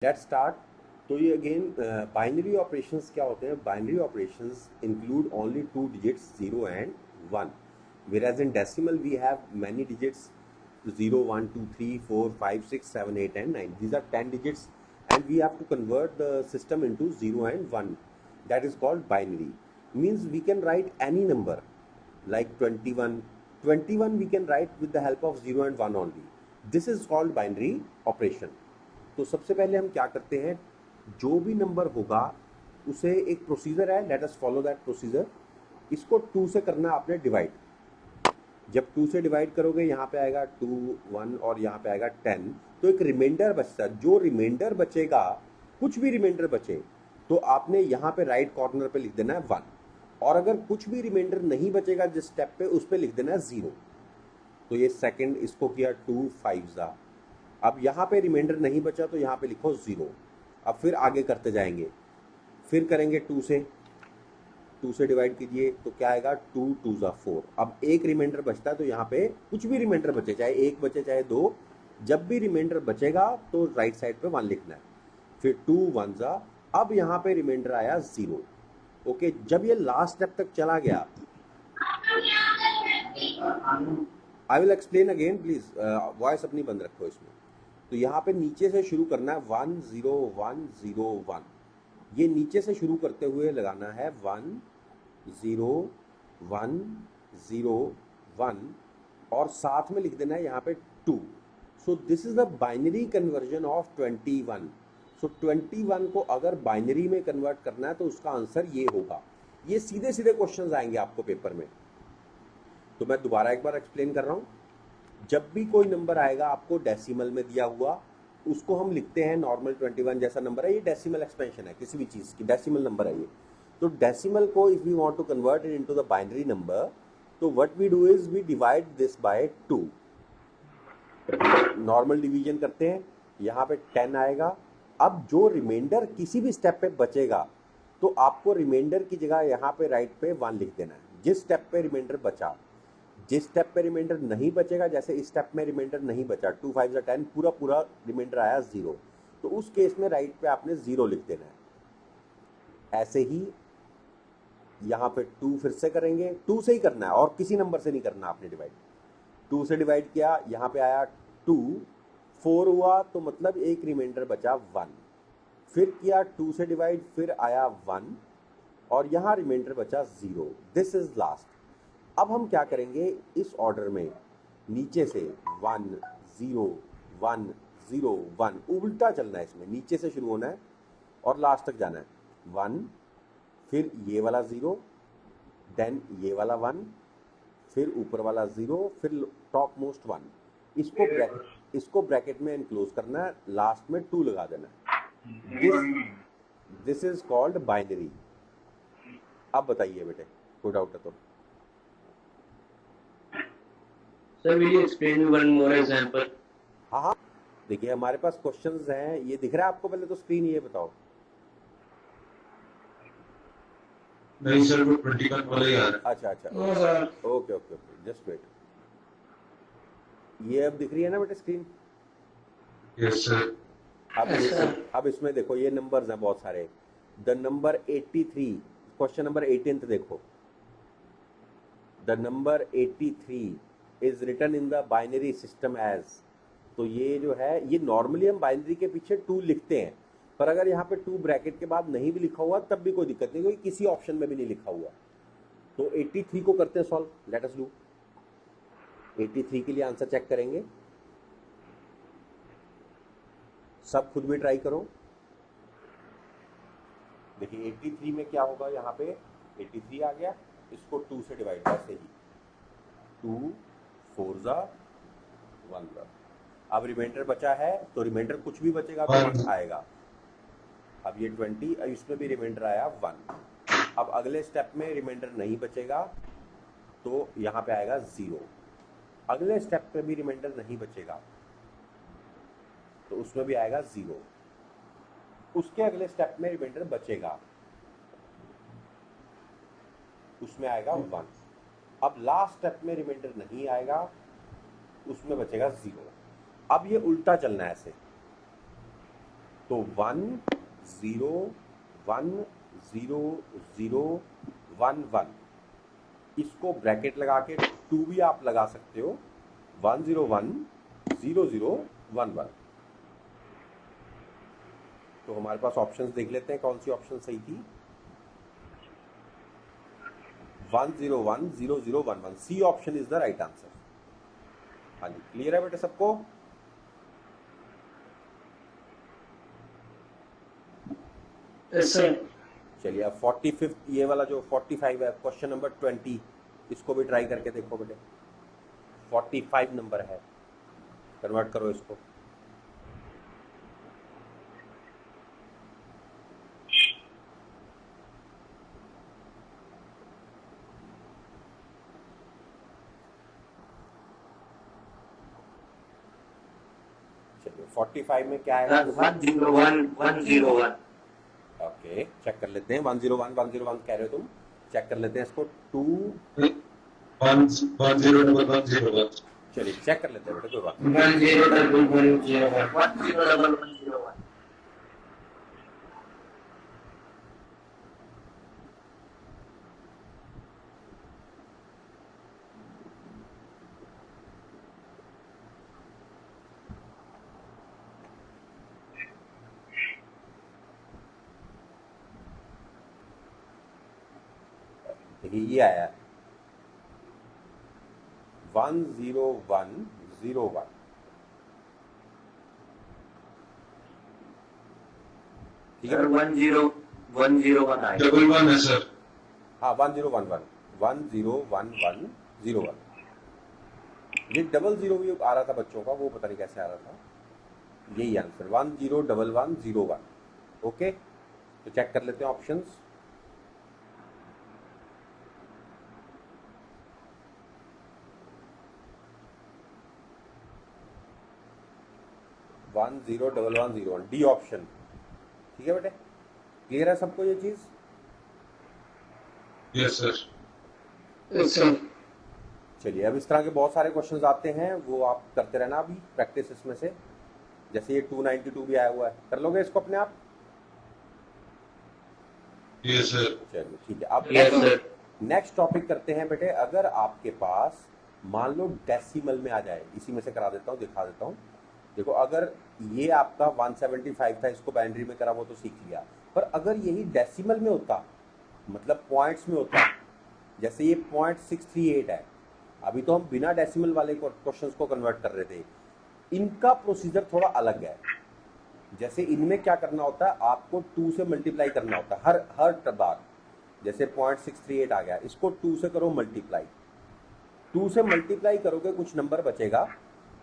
Let's start. तो ये again binary operations क्या होते हैं? Binary operations include only two digits 0 and 1, whereas in decimal we have many digits 0 1 2 3 4 5 6 7 8 and 9. These are 10 digits and we have to convert the system into 0 and 1. That is called binary. Means we can write any number like 21. 21 we can write with the help of 0 and 1 only. This is called binary operation. तो सबसे पहले हम क्या करते हैं, जो भी number होगा उसे एक प्रोसीजर है, let us follow that procedure. इसको 2 से करना है आपने डिवाइड। जब 2 से डिवाइड करोगे यहाँ पे आएगा 2 1 और यहाँ पे आएगा 10, तो एक रिमाइंडर बचता है। जो रिमाइंडर बचेगा, कुछ भी रिमाइंडर बचे तो आपने यहाँ पे राइट कॉर्नर पे लिख देना है 1, और अगर कुछ भी रिमाइंडर नहीं बचेगा जिस स्टेप पे, उस पे लिख देना है 0। तो ये सेकंड, इसको किया 2 5 जा। अब यहाँ पे रिमाइंडर नहीं बचा तो यहाँ पे लिखो 0। अब फिर आगे करते जाएंगे, फिर करेंगे 2 से डिवाइड कीजिए तो क्या आएगा 2 2 जा 4। अब एक रिमाइंडर बचता है तो यहाँ पे कुछ भी रिमाइंडर बचे, चाहे एक बचे चाहे दो, जब भी रिमाइंडर बचेगा तो राइट साइड पे 1 लिखना है। फिर 2 1 जा, अब यहाँ पे रिमाइंडर आया 0। ओके, जब ये लास्ट स्टेप तक चला गया, I will explain again, please voice अपनी बंद रखो इसमें। तो यहाँ पे नीचे से शुरू करना है 1 0 1 0 1। ये नीचे से शुरू करते हुए लगाना है 1 0 1 0 1 और साथ में लिख देना है यहाँ पे 2। So this is the binary conversion of 21। सो 21 को अगर बाइनरी में कन्वर्ट करना है तो उसका आंसर ये होगा। ये सीधे सीधे क्वेश्चंस आएंगे आपको पेपर में, तो मैं दोबारा एक बार एक्सप्लेन कर रहा हूँ। जब भी कोई नंबर आएगा आपको डेसिमल में दिया हुआ, उसको हम लिखते हैं नॉर्मल 21 जैसा नंबर है, ये डेसिमल एक्सपेंशन है किसी भी चीज़ की, डेसिमल नंबर है ये। तो डेसिमल को if we want to convert it into the binary number, तो what we do is we divide this by 2। Normal division करते हैं, यहाँ पे 10 आएगा। अब जो रिमाइंडर किसी भी स्टेप पे बचेगा तो आपको रिमाइंडर की जगह यहाँ पे राइट पे 1 लिख देना है। जिस स्टेप पे रिमाइंडर बचा, जिस स्टेप पे रिमाइंडर नहीं बचेगा, जैसे इस स्टेप में रिमाइंडर नहीं बचा, 2 5 जा 10, पूरा पूरा रिमाइंडर आया 0, तो उस केस में राइट पे आपने 0 लिख देना है। ऐसे ही यहाँ पे 2 फिर से करेंगे, 2 से ही करना है और किसी नंबर से नहीं करना आपने डिवाइड। 2 से डिवाइड किया, यहाँ पे आया 2 4 हुआ, तो मतलब एक रिमाइंडर बचा 1। फिर किया 2 से डिवाइड, फिर आया 1 और यहाँ रिमाइंडर बचा 0। This is last. अब हम क्या करेंगे, इस ऑर्डर में नीचे से 1 0 1 0 1, उल्टा चलना है इसमें, नीचे से शुरू होना है और लास्ट तक जाना है। 1, फिर ये वाला 0, देन ये वाला 1, फिर ऊपर वाला 0, फिर टॉप मोस्ट 1। इसको ब्रैकेट में एनक्लोज करना है, लास्ट में 2 लगा देना है। This is called binary. अब बताइए बेटे, कोई डाउट है तो? Sir, will you explain one more example? हाँ हाँ, देखिए हमारे पास क्वेश्चंस हैं, ये दिख रहा है आपको? पहले तो स्क्रीन ये बताओ। नहीं सर, वो 21 वाला ही आ रहा है। अच्छा अच्छा, okay okay okay, just wait. ये अब दिख रही है ना बेटे स्क्रीन? Yes sir. अब इसमें देखो, ये नंबर्स हैं बहुत सारे। द नंबर 83, क्वेश्चन नंबर 18 देखो। The number 83 is written in the binary system as. तो ये जो है, ये नॉर्मली हम बाइनरी के पीछे 2 लिखते हैं, पर अगर यहाँ पे 2 ब्रैकेट के बाद नहीं भी लिखा हुआ तब भी कोई दिक्कत नहीं, क्योंकि किसी ऑप्शन में भी नहीं लिखा हुआ। तो 83 को करते हैं सॉल्व, लेट अस डू। 83 के लिए आंसर चेक करेंगे, सब खुद भी ट्राई करो। देखिए 83 में क्या होगा, यहाँ पे 83 आ गया, इसको 2 से डिवाइड, वैसे ही 2 4 जा 1 जा। अब रिमाइंडर बचा है तो रिमाइंडर कुछ भी बचेगा तो 1 आएगा। अब ये 20, इसमें भी रिमाइंडर आया 1। अब अगले स्टेप में रिमाइंडर नहीं बचेगा तो यहाँ पे आएगा 0। अगले स्टेप पे भी रिमाइंडर नहीं बचेगा तो उसमें भी आएगा 0। उसके अगले स्टेप में रिमाइंडर बचेगा, उसमें आएगा 1। अब लास्ट स्टेप में रिमाइंडर नहीं आएगा, उसमें बचेगा 0। अब ये उल्टा चलना है ऐसे। तो 1 0 1 0 0 1 1, इसको ब्रैकेट लगा के 2 भी आप लगा सकते हो, 1 0 1 0 0 1 1। तो हमारे पास ऑप्शंस देख लेते हैं कौन सी ऑप्शन सही थी। 1 0 1 0 0 1 1, C option is the right answer. हाँ जी, क्लियर है बेटे सबको? Yes, sir. चलिए अब 45 ये वाला जो 45 है, क्वेश्चन नंबर 20, इसको भी ट्राई करके देखो बेटे। 45 नंबर है, कन्वर्ट करो इसको। चलिए 45 में क्या है? 101 ओके, चेक कर लेते हैं। 101 101 कह रहे हो तुम, चेक कर लेते हैं इसको। 2 1 0 1 1 चलिए चेक कर लेते हैं बेटा, कोई बात 101101 देखिए ये आया 10101, ठीक है? 10101 आएगा। 1 है सर। हाँ 1011 101101। ये 00 भी आ रहा था बच्चों का, वो पता नहीं कैसे आ रहा था। यही आंसर 101101। ओके, तो चेक कर लेते हैं ऑप्शंस। One 01101, D option. ठीक है बेटे, क्लियर है सबको ये चीज? Yes sir. Yes, sir. चलिए अब इस तरह के बहुत सारे क्वेश्चंस आते हैं, वो आप करते रहना अभी प्रैक्टिस इसमें से। जैसे ये 292 भी आया हुआ है, कर लोगे इसको अपने आप? Yes sir. चलिए ठीक है। अब Yes, sir. नेक्स्ट टॉपिक करते हैं बेटे। अगर आपके पास मान लो डेसिमल में आ जाए, इसी में से करा देता हूँ, दिखा देता हूँ। देखो अगर ये आपका 175 था, इसको बाइनरी में करा, वो तो सीख लिया, पर अगर यही डेसिमल में होता, मतलब पॉइंट्स में होता, जैसे ये 0.638 है, अभी तो हम बिना डेसिमल वाले क्वेश्चंस को कन्वर्ट कर रहे थे, इनका प्रोसीजर थोड़ा अलग है। जैसे इनमें क्या करना होता है, आपको 2 से मल्टीप्लाई करना होता है हर बार। जैसे 0.638 आ गया, इसको 2 से करो मल्टीप्लाई, 2 से मल्टीप्लाई करोगे, कुछ नंबर बचेगा,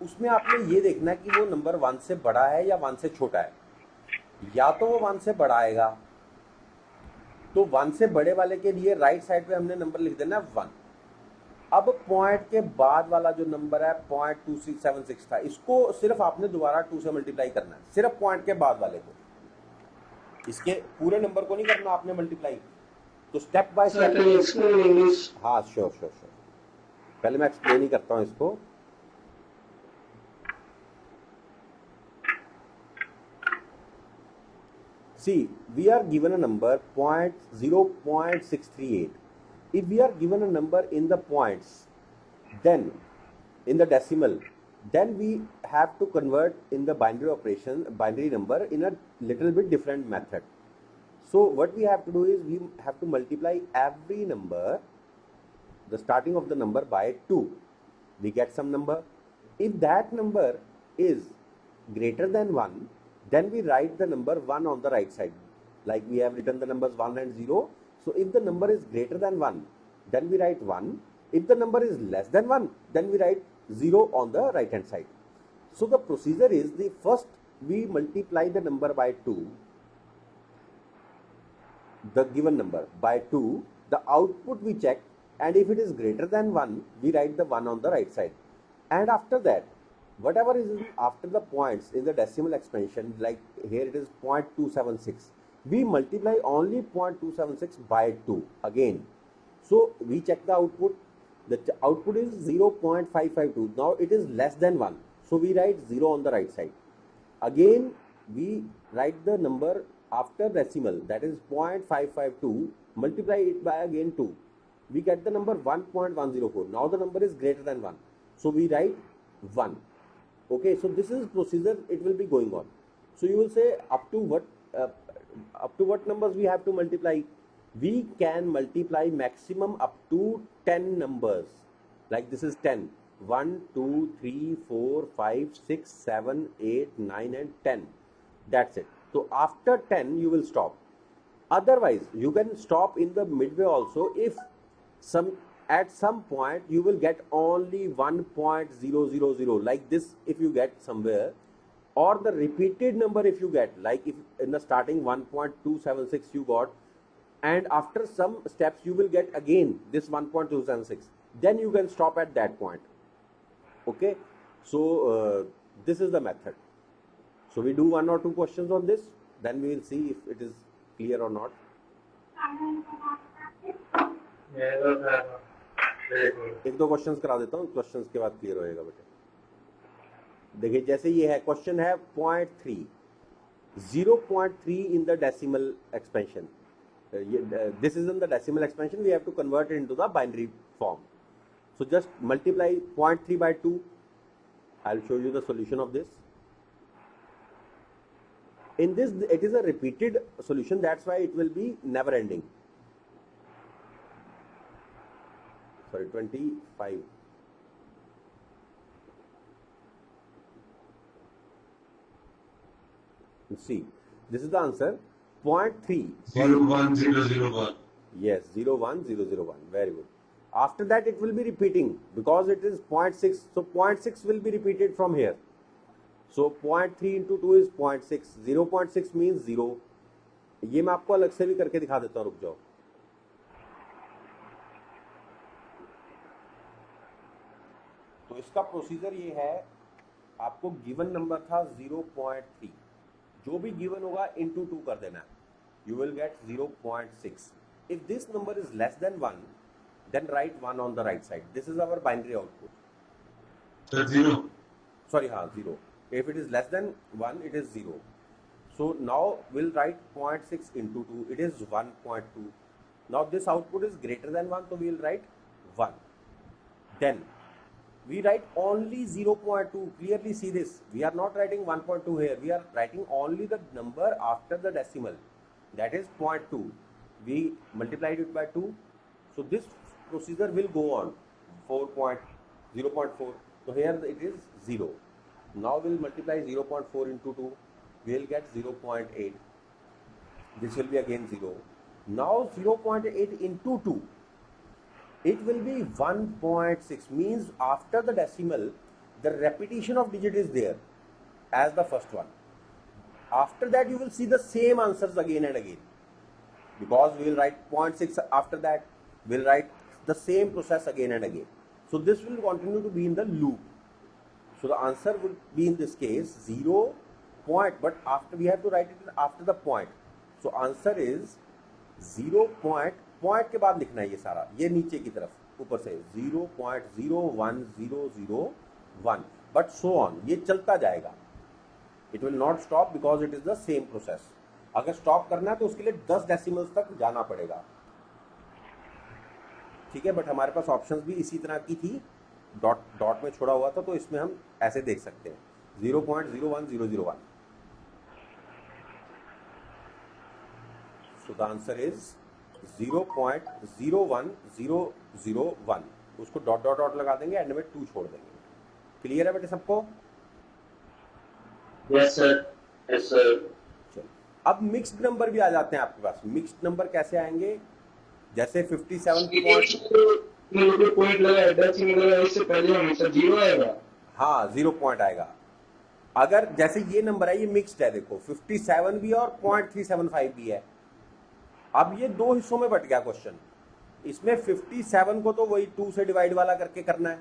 उसमें आपने ये देखना है कि वो नंबर 1 से बड़ा है या 1 से छोटा है। या तो वो 1 से बड़ा आएगा, तो 1 से बड़े वाले के लिए राइट साइड पे हमने नंबर लिख देना 1। अब पॉइंट के बाद वाला जो नंबर है 0.2676 था, इसको सिर्फ आपने दोबारा 2 से मल्टीप्लाई करना है, सिर्फ पॉइंट के बाद वाले को, इसके पूरे नंबर को नहीं करना आपने मल्टीप्लाई। तो step by Sir, can you step. explain in English? हाँ श्योर श्योर श्योर, पहले मैं एक्सप्लेन ही करता हूँ इसको। See, we are given a number 0.638. If we are given a number in the points, then in the decimal, then we have to convert in the binary operation, binary number in a little bit different method. So what we have to do is we have to multiply every number, the starting of the number, by 2. We get some number. If that number is greater than 1, then we write the number 1 on the right side, like we have written the numbers 1 and 0. So if the number is greater than 1, then we write 1. If the number is less than 1, then we write 0 on the right hand side. So the procedure is, the first we multiply the number by 2, the given number by 2, the output we check, and if it is greater than 1, we write the 1 on the right side. And after that, whatever is after the points in the decimal expansion, like here it is 0.276, we multiply only 0.276 by 2 again. So we check the output, the output is 0.552, now it is less than 1, so we write 0 on the right side. Again we write the number after decimal, that is 0.552, multiply it by again 2, we get the number 1.104. Now the number is greater than 1, so we write 1. Okay, so this is procedure it will be going on. So you will say up to what numbers we have to multiply. We can multiply maximum up to 10 numbers, like this is 10, 1 2 3 4 5 6 7 8 9 and 10. That's it. So after 10 you will stop. Otherwise you can stop in the midway also. If at some point you will get only 1.000 like this, if you get somewhere, or the repeated number if you get, like if in the starting 1.276 you got, and after some steps you will get again this 1.276, then you can stop at that point. Okay, so this is the method. So we do 1 or 2 questions on this, then we will see if it is clear or not. एक दो questions करा देता हूँ, questions के बाद clear होएगा बेटे. देखिए जैसे ये है क्वेश्चन है 0.3 in the decimal expansion. This is in the decimal expansion, we have to convert it into the binary form. So just multiply 0.3 by 2. I'll show you the solution of this. In this it is a repeated solution, that's why it will be never ending. Sorry, 25. See, this is the answer. 0.3 01001. Yes, 01001. Very good. After that it will be repeating because it is 0.6, so 0.6 will be repeated from here. So 0.3 into 2 is 0.6. 0.6 means 0. ये मैं आपको अलग से भी करके दिखा देता हूँ, रुक जाओ. तो इसका प्रोसीजर ये है, आपको गिवन नंबर था 0.3, जो भी गिवन होगा into 2 कर देना है, you will get 0.6. If this number is less than 1, then write 1 on the right side. This is our binary output. That's 0. Sorry, 0. If it is less than 1, it is 0. So now we'll write 0.6 into 2, it is 1.2. Now this output is greater than 1, so we will write 1. Then we write only 0.2. Clearly see this, we are not writing 1.2 here, we are writing only the number after the decimal, that is 0.2. We multiplied it by 2, so this procedure will go on 0.4. So here it is 0. Now we'll multiply 0.4 into 2, we'll get 0.8. This will be again 0. Now 0.8 into 2, it will be 1.6, means after the decimal the repetition of digit is there as the first one. After that you will see the same answers again and again, because we will write 0.6 after that, we will write the same process again and again. So this will continue to be in the loop. So the answer would be in this case 0 point, but after we have to write it after the point. So answer is 0 point, point के बाद लिखना है ये सारा, ये नीचे की तरफ ऊपर से 0.01001, but so on, ये चलता जाएगा. It will not stop because it is the same process. अगर स्टॉप करना है तो उसके लिए 10 डेसिमल्स तक जाना पड़ेगा. ठीक है, बट हमारे पास ऑप्शंस भी इसी तरह की थी, डॉट में छोड़ा हुआ था, तो इसमें हम ऐसे देख सकते हैं 0.01001. So the answer is 0.01001. उसको डॉट डॉट डॉट लगा देंगे, एंड में 2 छोड़ देंगे. क्लियर है बेटे सबको? Yes sir. Yes sir. चलो, अब मिक्स्ड नंबर भी आ जाते हैं आपके पास. मिक्स्ड नंबर कैसे आएंगे? जैसे 57 पॉइंट लगा, डेसिमल लगा, इससे पहले हमेशा 0 आएगा. हाँ, 0 पॉइंट आएगा. अगर जैसे ये नंबर है, ये मिक्स्ड है, देखो 57 भी और 0.375 भी है. अब ये 2 हिस्सों में बट गया क्वेश्चन. इसमें 57 को तो वही 2 से डिवाइड वाला करके करना है,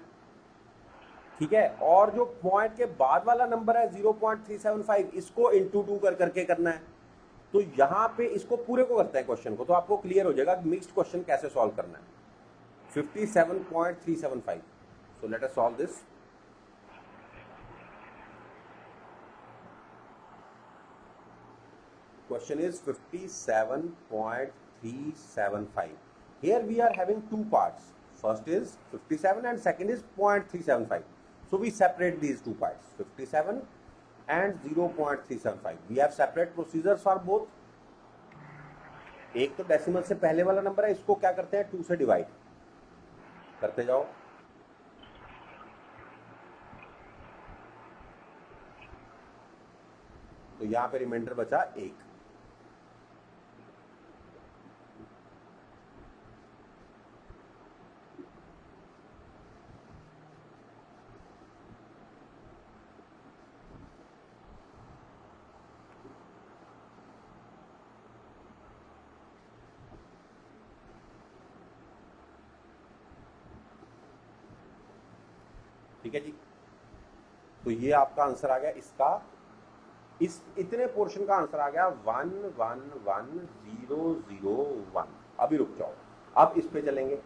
ठीक है, और जो पॉइंट के बाद वाला नंबर है 0.375, इसको इंटू 2 करके करना है. तो यहाँ पे इसको पूरे को करते हैं क्वेश्चन को, तो आपको क्लियर हो जाएगा कि मिक्स्ड क्वेश्चन कैसे सॉल्व करना है. 57.375. So let us solve this. question is 57.375. Here we are having two parts. First is 57 and second is 0.375. So we separate these two parts, 57 and 0.375. We have separate procedures for both. एक तो decimal से पहले वाला number है, इसको क्या करते हैं 2 से डिवाइड करते जाओ. तो यहां पे रिमाइंडर बचा 1. ठीक है जी. तो ये आपका आंसर आ गया इसका. इस इतने पोर्शन का आंसर आ गया 111001. अभी रुक जाओ, अब इस पे चलेंगे.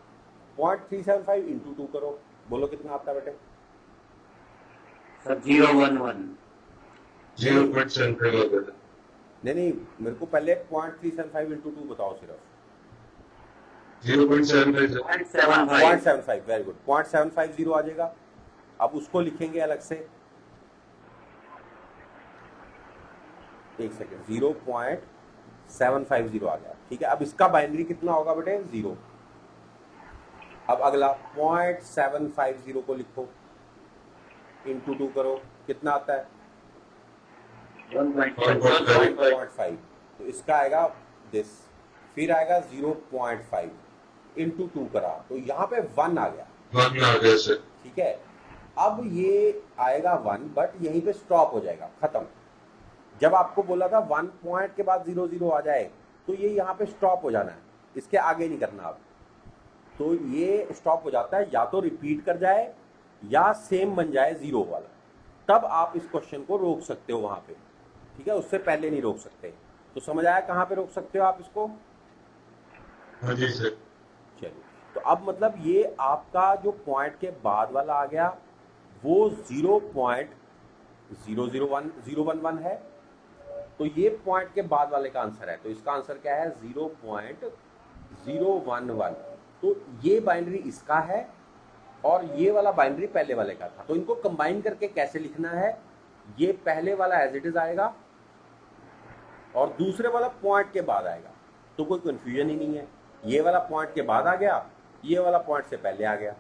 0.375 इंटू 2 करो, बोलो कितना आता है बेटे? सर 011 0.75 होगा. नहीं, मेरे को पहले 0.375 इंटू 2 बताओ सिर्फ. 0.75 0.75. Very good. 0.750 आ जाएगा. अब उसको लिखेंगे अलग से. एक सेकेंड, 0.750 आ गया. ठीक है, अब इसका बाइनरी कितना होगा बेटे? 0. अब अगला 0.750 को लिखो, इंटू 2 करो, कितना आता है? 1.5. तो इसका आएगा दिस, फिर आएगा 0.5 इंटू 2 करा, तो यहाँ पे 1 आ गया. 1 आ गया सर. ठीक है, अब ये आएगा 1, बट यहीं पे स्टॉप हो जाएगा, खत्म. जब आपको बोला था 1 पॉइंट के बाद 0 आ जाए, तो ये यहाँ पे स्टॉप हो जाना है, इसके आगे नहीं करना अब. तो ये स्टॉप हो जाता है, या तो रिपीट कर जाए या सेम बन जाए 0 वाला, तब आप इस क्वेश्चन को रोक सकते हो वहां पे. ठीक है, उससे पहले नहीं रोक सकते. तो समझ आया कहाँ पे रोक सकते हो आप इसको? हाँ जी सर. चलिए, तो अब मतलब ये आपका जो पॉइंट के बाद वाला आ गया वो 0.001 है. तो ये पॉइंट के बाद वाले का आंसर है. तो इसका आंसर क्या है? 0.011. तो ये बाइनरी इसका है और ये वाला बाइनरी पहले वाले का था. तो इनको कंबाइन करके कैसे लिखना है? ये पहले वाला एज इट इज आएगा और दूसरे वाला पॉइंट के बाद आएगा. तो कोई कंफ्यूजन ही नहीं है. ये वाला पॉइंट के बाद आ गया, ये वाला पॉइंट से पहले आ गया.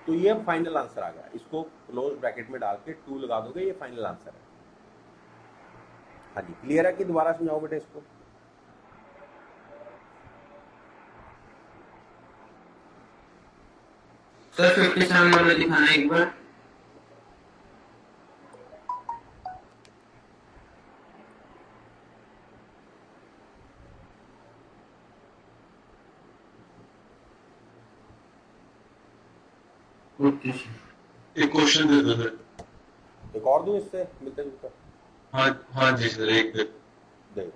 तो ये फाइनल आंसर आ गया. इसको क्लोज ब्रैकेट में डाल के 2 लगा दोगे, ये फाइनल आंसर है. हाँ जी, क्लियर है कि दोबारा समझाओ बेटे इसको? सर 57 वाला दिखाना एक बार. Okay sir. एक क्वेश्चन दे दो सर. एक और दूं इससे मिलता जुलता? हाँ जी सर, एक दे. देखो,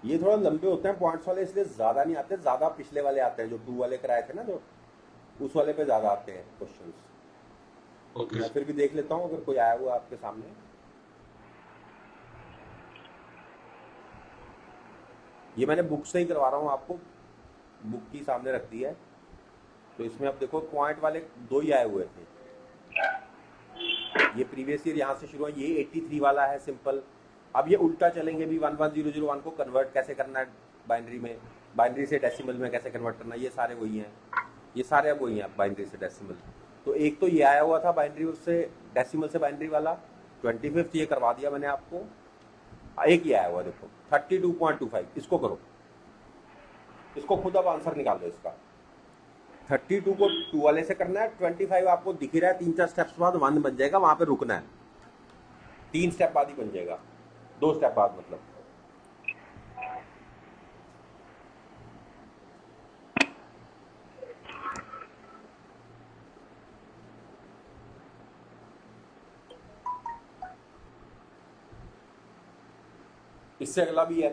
ये थोड़ा लंबे होते हैं पॉइंट्स वाले, इसलिए ज्यादा नहीं आते. ज्यादा पिछले वाले आते हैं, जो 2 वाले कराए थे ना, जो उस वाले पे ज्यादा आते हैं क्वेश्चंस. ओके मैं फिर भी देख लेता हूँ अगर कोई आया हुआ आपके सामने. ये मैंने बुक से ही करवा रहा हूँ आपको, बुक की सामने रख दी है. तो इसमें अब देखो पॉइंट वाले 2 ही आए हुए थे. ये प्रीवियस ईयर यहाँ से शुरू है. ये 83 वाला है सिंपल. अब ये उल्टा चलेंगे भी, 11001 को कन्वर्ट कैसे करना है बाइनरी में, बाइनरी से डेसिमल में कैसे कन्वर्ट करना है, ये सारे वही हैं. ये सारे अब वही हैं बाइनरी से डेसिमल. तो एक तो ये आया हुआ था बाइनरी से डेसिमल से बाइनरी वाला 25th, ये करवा दिया मैंने आपको. एक ही आया हुआ देखो 32.25. इसको करो, इसको खुद अब आंसर निकाल दो इसका. 32 को 2 वाले से करना है. 25 आपको दिख ही रहा है, 3-4 स्टेप्स बाद 1 बन जाएगा, वहां पे रुकना है. 3 स्टेप बाद ही बन जाएगा, 2 स्टेप बाद मतलब. इससे अगला भी है,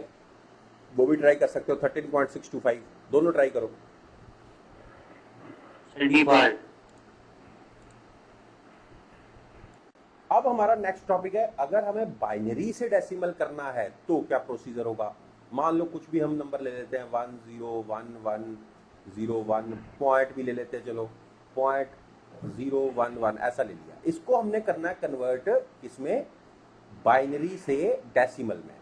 वो भी ट्राई कर सकते हो. 13.625 दोनों ट्राई करो. अब अब हमारा नेक्स्ट टॉपिक है, अगर हमें बाइनरी से डेसिमल करना है तो क्या प्रोसीजर होगा। मान लो कुछ भी हम नंबर ले लेते हैं 101101, पॉइंट भी ले लेते हैं, चलो 0.011 ऐसा ले लिया। इसको हमने करना है कन्वर्ट इसमें बाइनरी से डेसिमल में।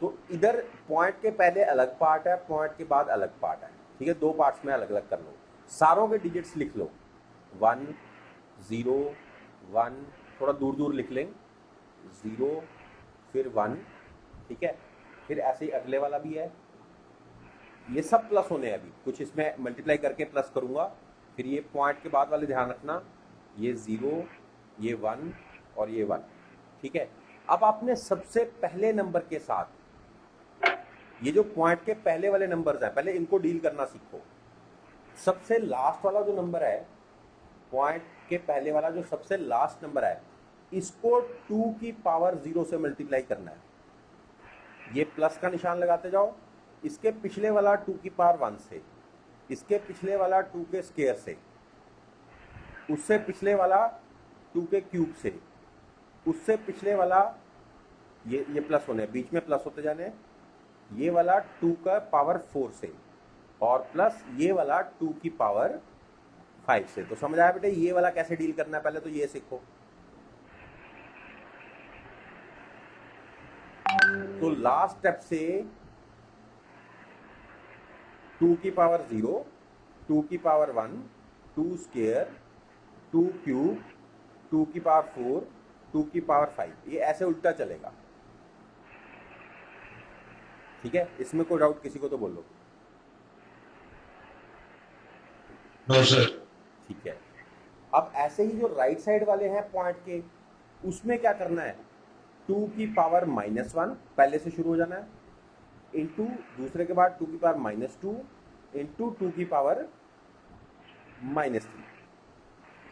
तो इधर पॉइंट के पहले अलग पार्ट है, पॉइंट के बाद अलग पार्ट है, ठीक है, दो पार्ट्स में अलग अलग कर लो। सारों के डिजिट्स लिख लो, 1 0 1, थोड़ा दूर दूर लिख लें, 0 फिर 1, ठीक है। फिर ऐसे ही अगले वाला भी है, ये सब प्लस होने हैं, अभी कुछ इसमें मल्टीप्लाई करके प्लस करूंगा। फिर ये पॉइंट के बाद वाले ध्यान रखना, ये 0, ये 1 और ये 1, ठीक है। अब आपने सबसे पहले नंबर के साथ ये जो पॉइंट के पहले वाले नंबर्स हैं, पहले इनको डील करना सीखो। सबसे लास्ट वाला जो नंबर है, पॉइंट के पहले वाला जो सबसे लास्ट नंबर है, इसको 2 की पावर 0 से मल्टीप्लाई करना है। ये प्लस का निशान लगाते जाओ, इसके पिछले वाला 2 की पावर 1 से, इसके पिछले वाला 2 के स्क्वायर से, उससे पिछले वाला 2 के क्यूब से, उससे पिछले वाला ये प्लस होने, बीच में प्लस होते जाने, ये वाला 2 का पावर 4 से, और प्लस ये वाला 2 की पावर 5 से। तो समझ आया बेटे ये वाला कैसे डील करना है, पहले तो ये सीखो। तो लास्ट स्टेप से 2 की पावर 0, 2 की पावर 1, 2 स्क्वायर, 2 क्यूब, 2 की पावर 4, 2 की पावर 5, ये ऐसे उल्टा चलेगा, ठीक है। इसमें कोई डाउट किसी को तो बोलो। No sir. ठीक है। अब ऐसे ही जो राइट साइड वाले हैं पॉइंट के, उसमें क्या करना है, 2 की पावर -1 पहले से शुरू हो जाना है, इंटू दूसरे के बाद 2 की पावर -2 इंटू 2 की पावर -3,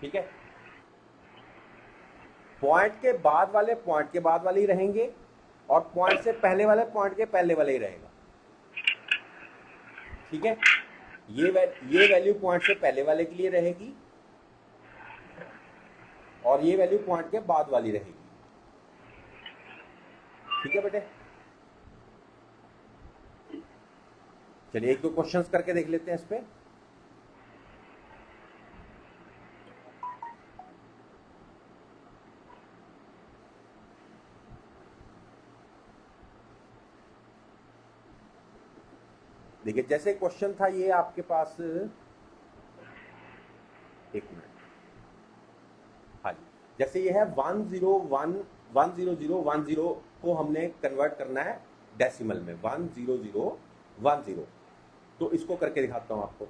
ठीक है। पॉइंट के बाद वाले पॉइंट के बाद वाले ही रहेंगे, और पॉइंट से पहले वाले पॉइंट के पहले वाले ही रहेगा, ठीक है। ये वैल्यू पॉइंट से पहले वाले के लिए रहेगी, और ये वैल्यू पॉइंट के बाद वाली रहेगी, ठीक है बेटे। चलिए एक दो क्वेश्चंस करके देख लेते हैं इस पे। देखिए जैसे क्वेश्चन था ये आपके पास, एक मिनट, हाँ जी, जैसे ये है 10010 को हमने कन्वर्ट करना है डेसिमल में, 10010, तो इसको करके दिखाता हूं आपको।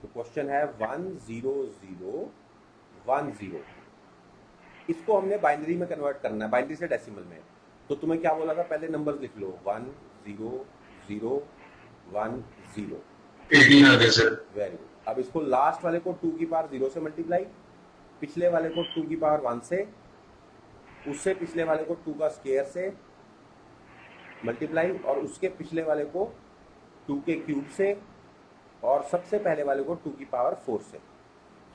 तो क्वेश्चन है 10010, इसको हमने बाइनरी में कन्वर्ट करना है, बाइनरी से डेसिमल में। तो तुम्हें क्या बोला था, पहले नंबर्स लिख लो, 10010। 18 आ गया सर। Very good. अब इसको लास्ट वाले को 2 की पावर 0 से मल्टीप्लाई, पिछले वाले को 2 की पावर 1 से, उससे पिछले वाले को 2 का स्क्वायर से मल्टीप्लाई, और उसके पिछले वाले को 2 के क्यूब से, और सबसे पहले वाले को 2 की पावर 4 से।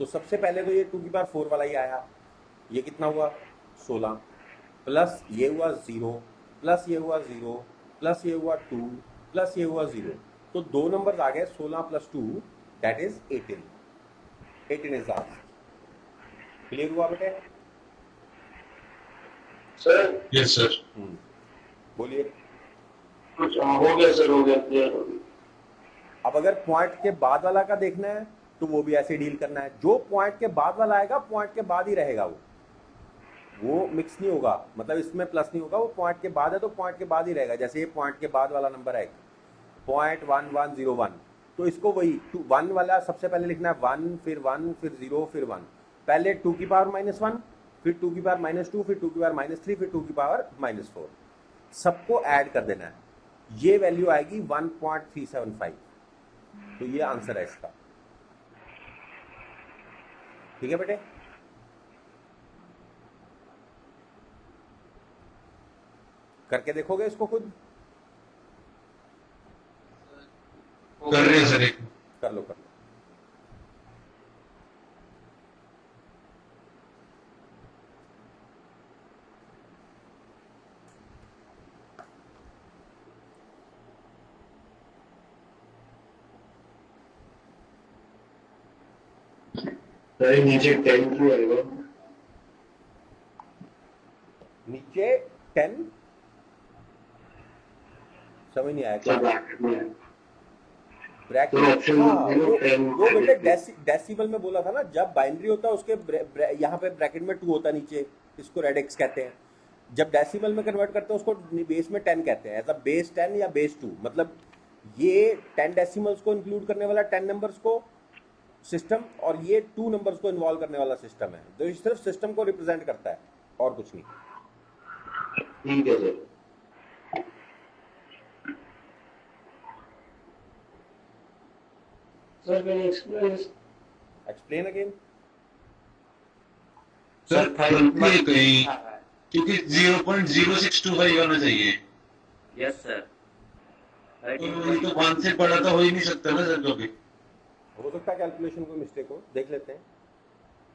तो सबसे पहले तो ये 2 की पावर 4 वाला ही आया, ये कितना हुआ 16, प्लस ये हुआ 0, प्लस ये हुआ 0, प्लस ये हुआ 2, प्लस ये हुआ 0। तो दो नंबर आ गए, 16 + 2 that is 18। 18 is answer. Clear हुआ बेटे? Sir yes sir. बोलिए। हो गया सर, हो गया, क्लियर हो गया। अब अगर पॉइंट के बाद वाला का देखना है तो वो भी ऐसे डील करना है, जो पॉइंट के बाद वाला आएगा पॉइंट के बाद ही रहेगा, वो मिक्स नहीं होगा, मतलब इसमें प्लस नहीं होगा, वो पॉइंट के बाद है तो पॉइंट के बाद ही रहेगा। जैसे ये पॉइंट के बाद वाला नंबर है 0.1101, तो इसको वही 1 वाला सबसे पहले लिखना है, 1 फिर 1 फिर 0 फिर 1, पहले 2 की पावर -1, फिर 2 की पावर -2, फिर 2 की पावर -3, फिर 2 की पावर -4, सबको ऐड कर देना है, ये वैल्यू आएगी 1.375। तो ये आंसर है इसका, ठीक है बेटे। करके देखोगे इसको खुद? कर रहे हैं सर। एक कर लो कर लो। सर नीचे 10 क्यों आएगा? नीचे 10 समझ नहीं आया सर क्या ब्रैकेट में ब्रैकेट। तो ऑप्शन हाँ वो 10 बेटे डेसिमल में बोला था ना, जब बाइनरी होता है उसके यहाँ पे ब्रैकेट में 2 होता है नीचे, इसको रेड एक्स कहते हैं। जब डेसिमल में कन्वर्ट करते हैं उसको बेस में 10 कहते हैं, ऐसा बेस 10 या बेस 2, मतलब ये 10 डेसिमल्स को इंक्लूड करने वाला 10 नंबर्स को सिस्टम, और ये 2 नंबर्स को इन्वॉल्व करने वाला सिस्टम है, तो ये सिर्फ सिस्टम को रिप्रेजेंट करता है और कुछ नहीं। ठीक है sir. Sir can explain again. Sir गलती है कहीं, क्योंकि 0.0625 होना चाहिए। Yes sir. तो ये तो 1 से बड़ा तो हो ही नहीं सकता ना सर कभी। हो सकता है कैलकुलेशन को मिस्टेक हो, देख लेते हैं।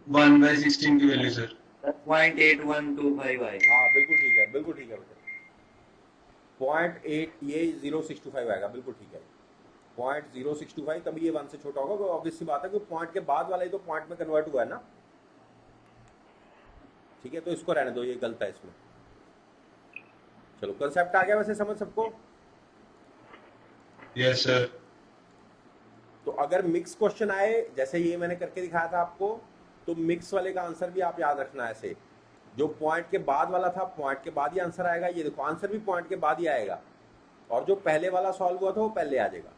1/16 की वैल्यू सर 0.8125 आएगा। हाँ बिल्कुल ठीक है, बिल्कुल ठीक है बेटा। 0.8 ये 0.625 आएगा, बिल्कुल ठीक है। 0.0625 तभी ये 1 से छोटा होगा, ऑब्वियस सी बात है कि पॉइंट के बाद वाला ही तो पॉइंट में कन्वर्ट हुआ है ना। ठीक है, तो इसको रहने दो, ये गलत है इसमें। चलो कंसेप्ट आ गया वैसे समझ सबको। Yes sir. तो अगर मिक्स क्वेश्चन आए जैसे ये मैंने करके दिखाया था आपको, तो मिक्स वाले का आंसर भी आप याद रखना ऐसे, जो पॉइंट के बाद वाला था पॉइंट के बाद ही आंसर आएगा। ये देखो आंसर भी पॉइंट के बाद ही आएगा, और जो पहले वाला सॉल्व हुआ था वो पहले आ जाएगा।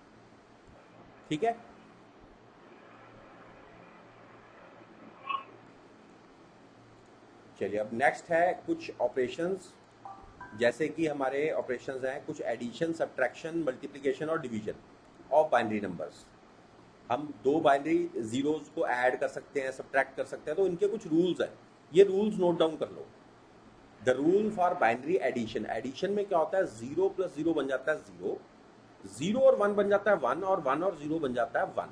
ठीक है, चलिए अब नेक्स्ट है कुछ ऑपरेशंस, जैसे कि हमारे ऑपरेशंस हैं कुछ एडिशन, सब्ट्रैक्शन, मल्टीप्लिकेशन और डिवीजन ऑफ बाइनरी नंबर्स। हम 2 बाइनरी जीरोस को ऐड कर सकते हैं, सब्ट्रैक्ट कर सकते हैं, तो इनके कुछ रूल्स हैं, ये रूल्स नोट डाउन कर लो। The rule for binary addition, addition में क्या होता है, 0 + 0 बन जाता है 0, 0 और 1 बन जाता है 1, और 1 और 0 बन जाता है 1,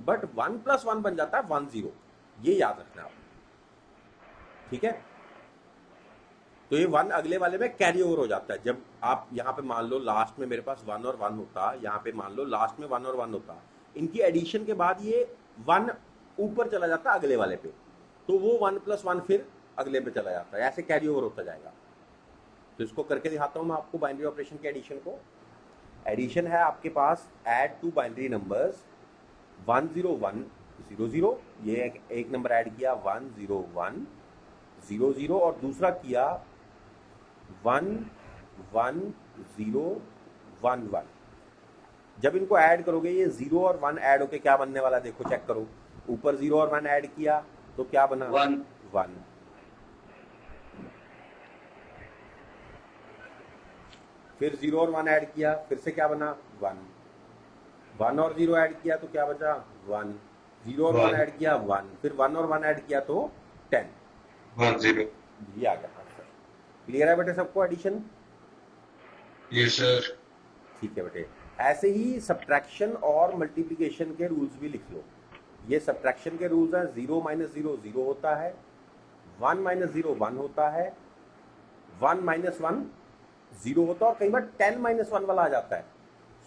बट 1 + 1 बन जाता है 1 0, ये याद रखना आप। ठीक है, तो ये 1 अगले वाले में कैरी ओवर हो जाता है। जब आप यहाँ पे मान लो लास्ट में मेरे पास 1 और 1 होता, यहाँ पे मान लो लास्ट में 1 और 1 होता, इनकी एडिशन के बाद ये 1 ऊपर चला जाता है अगले वाले पे, तो वो 1 + 1 फिर अगले पे चला जाता है, ऐसे कैरी ओवर होता जाएगा। तो इसको करके दिखाता हूँ मैं आपको बाइनरी ऑपरेशन के एडिशन को। एडिशन है आपके पास, ऐड 2 बाइनरी नंबर्स 10100, ये एक नंबर ऐड किया 10100, और दूसरा किया 11011। जब इनको ऐड करोगे ये 0 और 1 ऐड होके क्या बनने वाला है, देखो चेक करो, ऊपर 0 और 1 ऐड किया तो क्या बना 1, फिर 0 और 1 ऐड किया, फिर से क्या बना 1, 1 और 0 ऐड किया तो क्या बचा 1, 0 और 1 ऐड किया 1, फिर 1 और 1 ऐड किया तो 10, 10। ये आ गया आंसर। क्लियर है बेटे सबको एडिशन? Yes sir. ठीक है बेटे, ऐसे ही सब्ट्रैक्शन और मल्टीप्लिकेशन के रूल्स भी लिख लो। ये सब्ट्रैक्शन के रूल्स हैं, 0 - 0 0 होता है, 1 - 0 1 होता है, 1 - 1 0 होता है, और कई बार 10 - 1 वाला आ जाता है,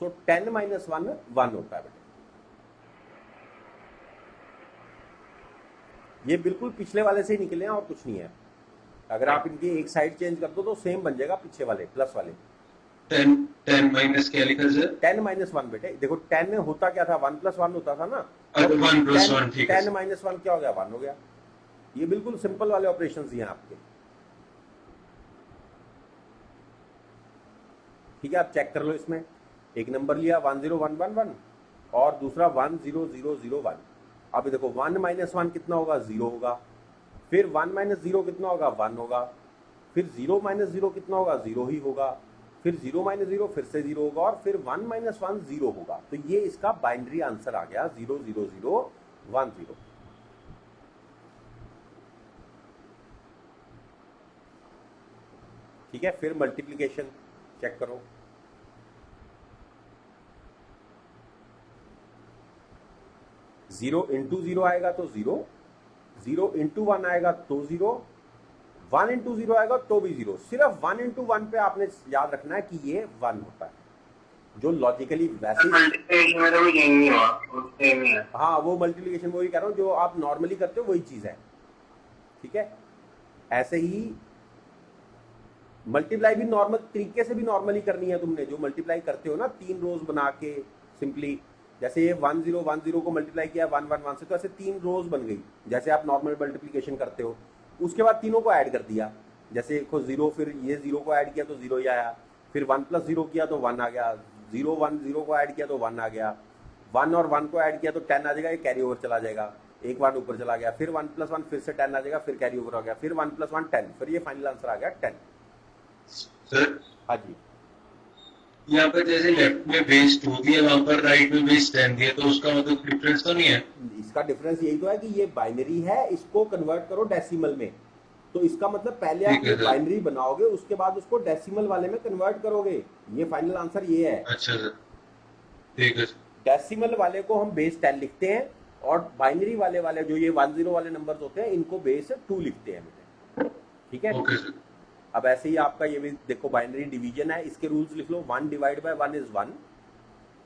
सो 10 - 1 1 होता है बेटे। ये बिल्कुल पिछले वाले से ही निकले हैं और कुछ नहीं है। अगर आप इनकी एक साइड चेंज कर दो तो सेम बन जाएगा पीछे वाले प्लस वाले। 10 माइनस क्या लिखा सर? 10 - 1 बेटे, देखो 10 में होता क्या था, 1 + 1 होता था ना, 1 + 1 ठीक है। 10 - 1 क्या हो गया, 1 हो गया। ये बिल्कुल सिंपल वाले ऑपरेशंस ही हैं आपके। ठीक है, आप चेक कर लो, इसमें एक नंबर लिया 10111 और दूसरा 10001। अब देखो 1 - 1 कितना होगा, 0 होगा, फिर 1 - 0 कितना होगा, 1 होगा, फिर 0 - 0 कितना होगा, 0 ही होगा, फिर 0 - 0 फिर से 0 होगा, और फिर 1 - 1 0 होगा। तो ये इसका बाइनरी आंसर आ गया 00010। ठीक है, फिर मल्टीप्लिकेशन चेक करो, 0 × 0 आएगा तो 0, 0 × 1 आएगा तो 0, 1 × 0 आएगा तो भी 0। सिर्फ 1 × 1 पे आपने याद रखना है कि ये 1 होता है। जो लॉजिकली वैसे मल्टीप्लिकेशन में तो कोई चेंज नहीं हुआ, वो सेम ही है। हाँ वो मल्टीप्लिकेशन वही कह रहा हूँ जो आप नॉर्मली करते हो वही चीज़ है, ठीक है। ऐसे ही मल्टीप्लाई भी नॉर्मल तरीके से भी नॉर्मली करनी है तुमने, जो मल्टीप्लाई करते हो ना 3 रोज बना के सिंपली, जैसे ये 1 0 1 0 को मल्टीप्लाई किया 1 1 1 से, तो ऐसे 3 रोज बन गई जैसे आप नॉर्मल मल्टीप्लिकेशन करते हो। उसके बाद तीनों को ऐड कर दिया, जैसे को 0, फिर ये 0 को ऐड किया तो 0 ही आया, फिर 1 + 0 किया तो 1 आ गया, 0 1 0 को ऐड किया तो 1 आ गया, 1 और 1 को ऐड किया तो 10 आ जाएगा, ये कैरी ओवर चला जाएगा, एक 1 ऊपर चला गया, फिर 1 + 1 फिर से 10 आ जाएगा, फिर कैरी ओवर हो गया, फिर 1 + 1 10, फिर ये फाइनल आंसर आ गया 10। सर हाँ जी, यहाँ पर जैसे लेफ्ट में बेस 2 दिया, वहां पर राइट में बेस 10 दिया, तो उसका मतलब डिफरेंस तो नहीं है? इसका डिफरेंस यही तो है कि ये बाइनरी है, इसको कन्वर्ट करो डेसिमल में, तो इसका मतलब पहले आप ठीक है ये सर। बाइनरी बनाओगे उसके बाद उसको डेसिमल वाले में कन्वर्ट करोगे, ये फाइनल आंसर ये है। अच्छा सर, ठीक है सर। डेसिमल वाले को हम बेस 10 लिखते हैं और बाइनरी वाले जो ये 1 0 वाले नंबर्स होते हैं इनको बेस 2 लिखते हैं बेटे, ठीक है। Okay sir. अब ऐसे ही आपका ये भी देखो बाइनरी डिवीजन है, इसके रूल्स लिख लो, 1 / 1 is 1,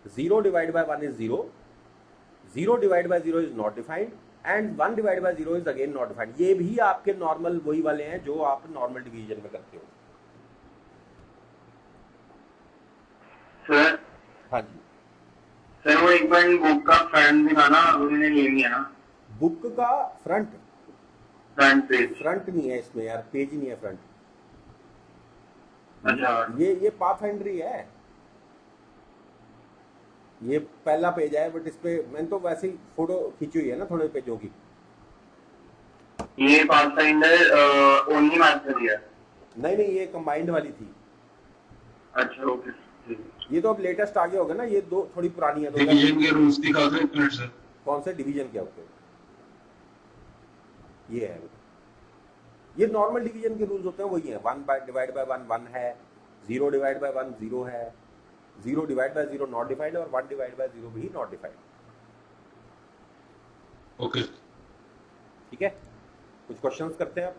0 / 1 is 0, 0 / 0 is not defined and 1 / 0 is again not defined. ये भी आपके नॉर्मल वही वाले हैं जो आप नॉर्मल डिवीजन में करते हो। सर हाँ जी, सर वो एक बार बुक का फ्रंट दिखाना, उन्होंने ले लिया ना बुक का फ्रंट फ्रंट पेज। फ्रंट नहीं है इसमें यार, पेज ही नहीं है फ्रंट। अच्छा ये पाथफाइंडर ही है, ये पहला पेज है, बट इस पे मैंने तो वैसे ही फोटो खींची हुई है ना थोड़े पेजों की। ये पाथफाइंडर ओनली मास्टर दिया। नहीं नहीं, ये कंबाइंड वाली थी, अच्छा ओके। ये तो अब लेटेस्ट आगे होगा ना, ये दो थोड़ी पुरानी है। डिवीजन के रूल्स दिखा दो एक मिनट सर। कौन से डिवीजन के होते हैं? ये है, ये नॉर्मल डिवीजन के रूल्स होते हैं वही है। 1 / 1 1 है, 0 / 1 0 है, 0 / 0 नॉट डिफाइंड और 1 / 0 भी नॉट डिफाइंड। ओके ठीक है, कुछ क्वेश्चंस करते हैं आप।